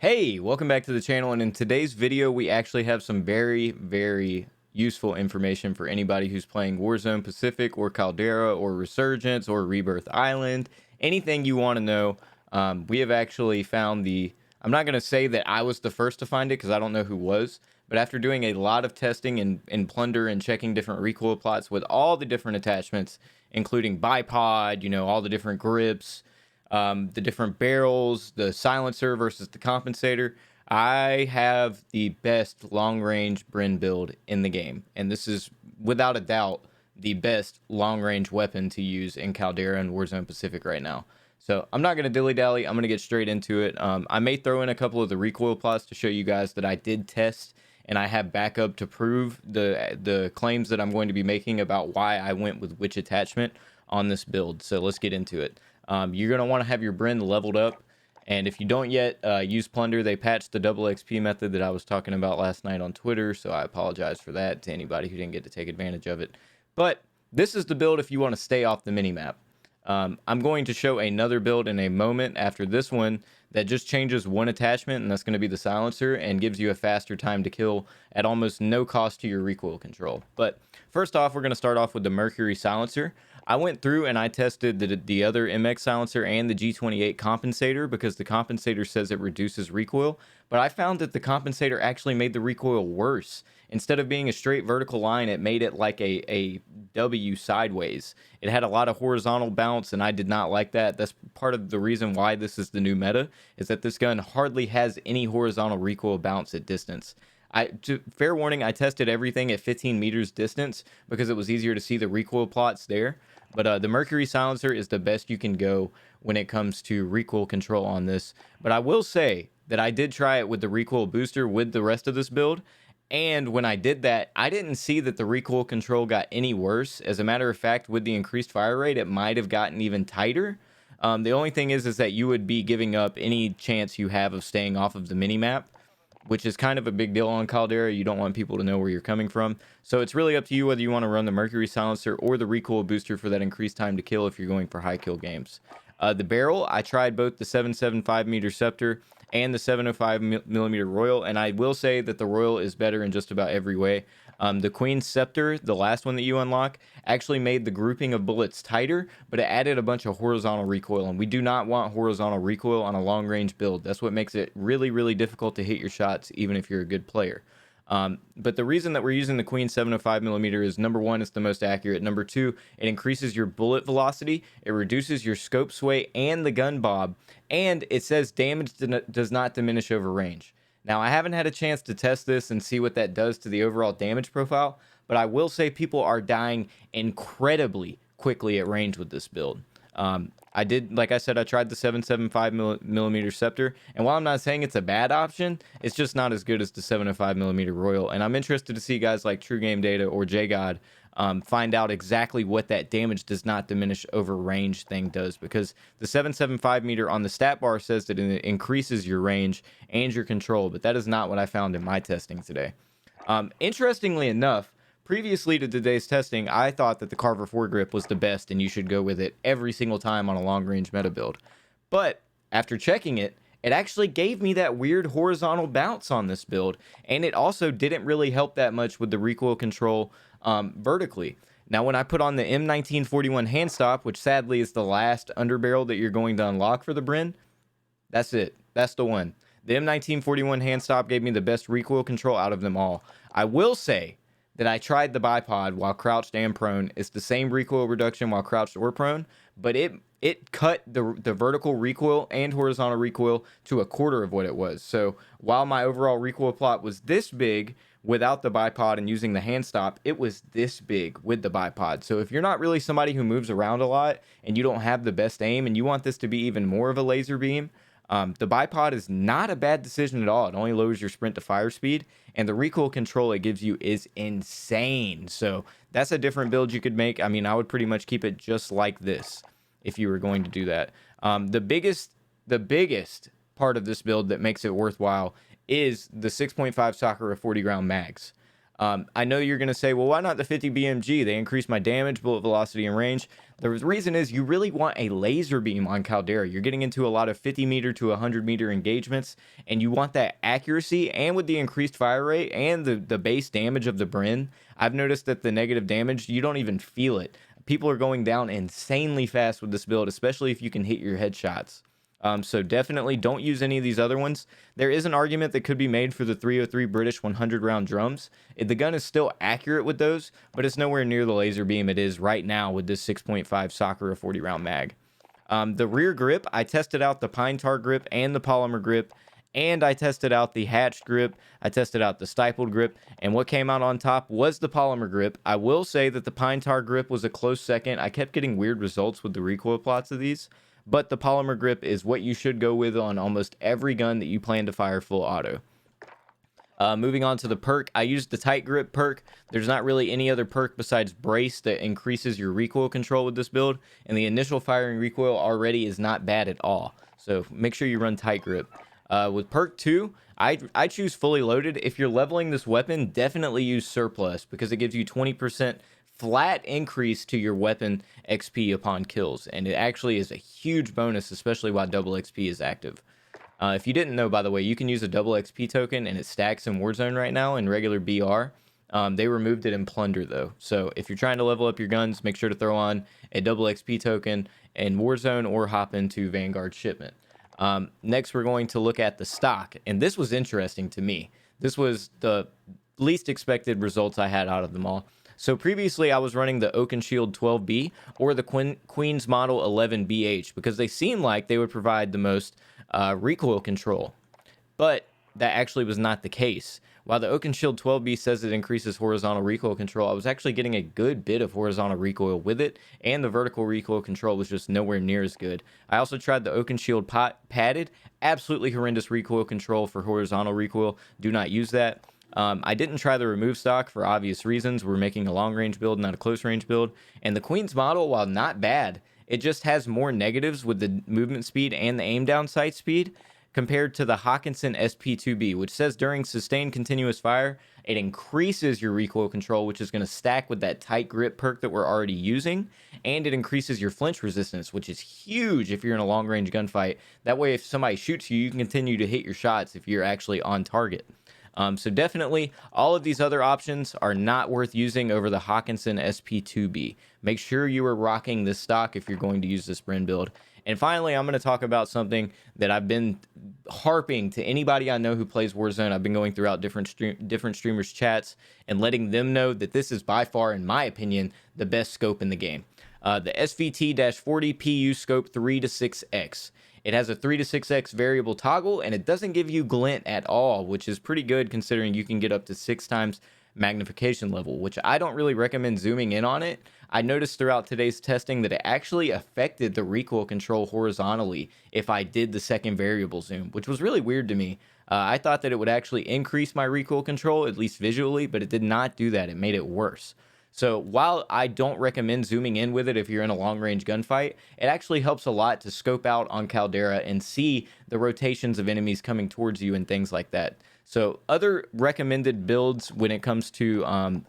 Hey, welcome back to the channel, and in today's video we actually have some very useful information for anybody who's playing Warzone Pacific or Caldera or Resurgence or Rebirth Island. Anything you want to know. We have actually found I'm not going to say that I was the first to find it because I don't know who was, but after doing a lot of testing in Plunder and checking different recoil plots with all the different attachments, including bipod, all the different grips, the different barrels, the silencer versus the compensator. I have the best long-range Bren build in the game, and this is without a doubt the best long-range weapon to use in Caldera and Warzone Pacific right now. So I'm not going to dilly-dally. I'm going to get straight into it. I may throw in a couple of the recoil plots to show you guys that I did test, and I have backup to prove the claims that I'm going to be making about why I went with which attachment on this build. So let's get into it. You're going to want to have your Bren leveled up. And if you don't yet use Plunder, they patched the double XP method that I was talking about last night on Twitter. So I apologize for that to anybody who didn't get to take advantage of it. But this is the build if you want to stay off the minimap. I'm going to show another build in a moment after this one that just changes one attachment, and that's going to be the silencer, and gives you a faster time to kill at almost no cost to your recoil control. But first off, we're going to start off with the Mercury silencer. I went through and I tested the other MX silencer and the G28 compensator because the compensator says it reduces recoil, but I found that the compensator actually made the recoil worse. Instead of being a straight vertical line, it made it like a W sideways. It had a lot of horizontal bounce, and I did not like that. That's part of the reason why this is the new meta, is that this gun hardly has any horizontal recoil bounce at distance. Fair warning, I tested everything at 15 meters distance because it was easier to see the recoil plots there. But the Mercury silencer is the best you can go when it comes to recoil control on this. But I will say that I did try it with the recoil booster with the rest of this build. And when I did that, I didn't see that the recoil control got any worse. As a matter of fact, with the increased fire rate, it might have gotten even tighter. The only thing is that you would be giving up any chance you have of staying off of the minimap, which is kind of a big deal on Caldera. You don't want people to know where you're coming from. So it's really up to you whether you want to run the Mercury silencer or the recoil booster for that increased time to kill if you're going for high kill games. The barrel, I tried both the 7.75 meter Scepter and the 705 millimeter Royal, and I will say that the Royal is better in just about every way. The Queen Scepter, the last one that you unlock, actually made the grouping of bullets tighter, but it added a bunch of horizontal recoil, and we do not want horizontal recoil on a long-range build. That's what makes it really difficult to hit your shots, even if you're a good player. But the reason that we're using the Queen 705mm is, number one, it's the most accurate. Number two, it increases your bullet velocity, it reduces your scope sway and the gun bob, and it says damage does not diminish over range. Now, I haven't had a chance to test this and see what that does to the overall damage profile, but I will say people are dying incredibly quickly at range with this build. Like I said, I tried the 7.75mm Scepter, and while I'm not saying it's a bad option, it's just not as good as the 7.5mm Royal. And I'm interested to see guys like True Game Data or JGod find out exactly what that damage does not diminish over range thing does, because the 7.75 meter on the stat bar says that it increases your range and your control, but that is not what I found in my testing today. Interestingly enough, previously to today's testing, I thought that the Carver foregrip was the best and you should go with it every single time on a long-range meta build. But after checking it, it actually gave me that weird horizontal bounce on this build, and it also didn't really help that much with the recoil control vertically. Now, when I put on the M1941 hand stop, which sadly is the last underbarrel that you're going to unlock for the Bren, that's it. That's the one. The M1941 hand stop gave me the best recoil control out of them all. I will say that I tried the bipod while crouched and prone. It's the same recoil reduction while crouched or prone, but it cut the vertical recoil and horizontal recoil to a quarter of what it was. So while my overall recoil plot was this big without the bipod and using the hand stop, it was this big with the bipod. So if you're not really somebody who moves around a lot and you don't have the best aim and you want this to be even more of a laser beam, the bipod is not a bad decision at all. It only lowers your sprint to fire speed, and the recoil control it gives you is insane. So that's a different build you could make. I mean, I would pretty much keep it just like this if you were going to do that. The biggest part of this build that makes it worthwhile is the 6.5 Sakura 40 round mags. I know you're going to say, well, why not the 50 BMG? They increase my damage, bullet velocity, and range. The reason is you really want a laser beam on Caldera. You're getting into a lot of 50 meter to 100 meter engagements, and you want that accuracy. And with the increased fire rate and the base damage of the Bren, I've noticed that the negative damage, you don't even feel it. People are going down insanely fast with this build, especially if you can hit your headshots. So definitely don't use any of these other ones. There is an argument that could be made for the 303 British 100 round drums. The gun is still accurate with those, but it's nowhere near the laser beam it is right now with this 6.5 Sakura 40 round mag. The rear grip, I tested out the pine tar grip and the polymer grip, and I tested out the hatched grip. I tested out the stippled grip, and what came out on top was the polymer grip. I will say that the pine tar grip was a close second. I kept getting weird results with the recoil plots of these, but the polymer grip is what you should go with on almost every gun that you plan to fire full auto. Moving on to the perk, I used the tight grip perk. There's not really any other perk besides brace that increases your recoil control with this build, and the initial firing recoil already is not bad at all. So make sure you run tight grip. With perk 2, I choose fully loaded. If you're leveling this weapon, definitely use surplus because it gives you 20% flat increase to your weapon XP upon kills, and it actually is a huge bonus, especially while double XP is active. If you didn't know, by the way, you can use a double XP token, and it stacks in Warzone right now in regular BR. They removed it in Plunder, though. So if you're trying to level up your guns, make sure to throw on a double XP token in Warzone or hop into Vanguard Shipment. Next, we're going to look at the stock, and this was interesting to me. This was the least expected results I had out of them all. So previously, I was running the Oakenshield 12B or the Queen's Model 11BH because they seemed like they would provide the most recoil control, but that actually was not the case. While the Oakenshield 12B says it increases horizontal recoil control, I was actually getting a good bit of horizontal recoil with it, and the vertical recoil control was just nowhere near as good. I also tried the Oakenshield padded, absolutely horrendous recoil control for horizontal recoil. Do not use that. I didn't try the remove stock for obvious reasons. We're making a long range build, not a close range build. And the Queen's model, while not bad, it just has more negatives with the movement speed and the aim down sight speed compared to the Hawkinson SP2B, which says during sustained continuous fire, it increases your recoil control, which is going to stack with that tight grip perk that we're already using. And it increases your flinch resistance, which is huge if you're in a long range gunfight. That way, if somebody shoots you, you can continue to hit your shots if you're actually on target. So definitely, all of these other options are not worth using over the Hawkinson SP2B. Make sure you are rocking this stock if you're going to use this Bren build. And finally, I'm going to talk about something that I've been harping to anybody I know who plays Warzone. I've been going throughout different streamers' chats and letting them know that this is by far, in my opinion, the best scope in the game. The SVT-40 PU scope 3 to 6x. It has a 3 to 6x variable toggle, and it doesn't give you glint at all, which is pretty good considering you can get up to 6 times magnification level, which I don't really recommend zooming in on it. I noticed throughout today's testing that it actually affected the recoil control horizontally if I did the second variable zoom, which was really weird to me. I thought that it would actually increase my recoil control, at least visually, but it did not do that. It made it worse. So while I don't recommend zooming in with it if you're in a long-range gunfight, it actually helps a lot to scope out on Caldera and see the rotations of enemies coming towards you and things like that. So other recommended builds when it comes to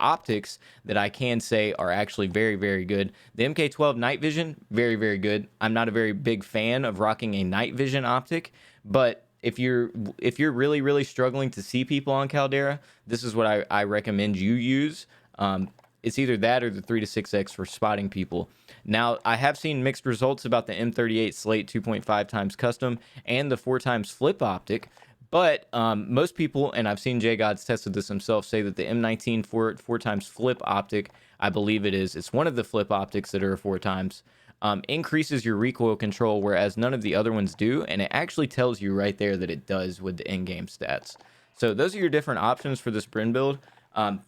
optics that I can say are actually very, very good. The MK12 night vision, very, very good. I'm not a very big fan of rocking a night vision optic, but if you're really, really struggling to see people on Caldera, this is what I recommend you use. It's either that or the 3 to 6x for spotting people. Now, I have seen mixed results about the M38 Slate 2.5 times custom and the 4 times flip optic, but most people, and I've seen JGods tested this himself, say that the M19 four times flip optic, I believe it's one of the flip optics that are 4 times, increases your recoil control, whereas none of the other ones do, and it actually tells you right there that it does with the in-game stats. So those are your different options for this Bren build.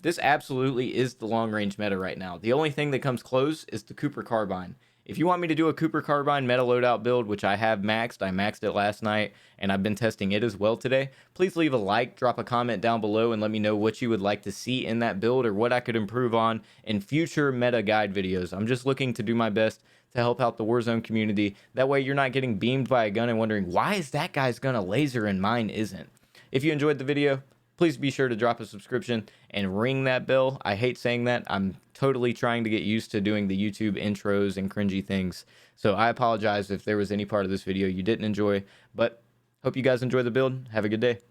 This absolutely is the long-range meta right now. The only thing that comes close is the Cooper Carbine. If you want me to do a Cooper Carbine meta loadout build, which I have maxed, I maxed it last night, and I've been testing it as well today, please leave a like, drop a comment down below, and let me know what you would like to see in that build or what I could improve on in future meta guide videos. I'm just looking to do my best to help out the Warzone community. That way you're not getting beamed by a gun and wondering, why is that guy's gun a laser and mine isn't? If you enjoyed the video, please be sure to drop a subscription and ring that bell. I hate saying that. I'm totally trying to get used to doing the YouTube intros and cringy things. So I apologize if there was any part of this video you didn't enjoy, but hope you guys enjoy the build. Have a good day.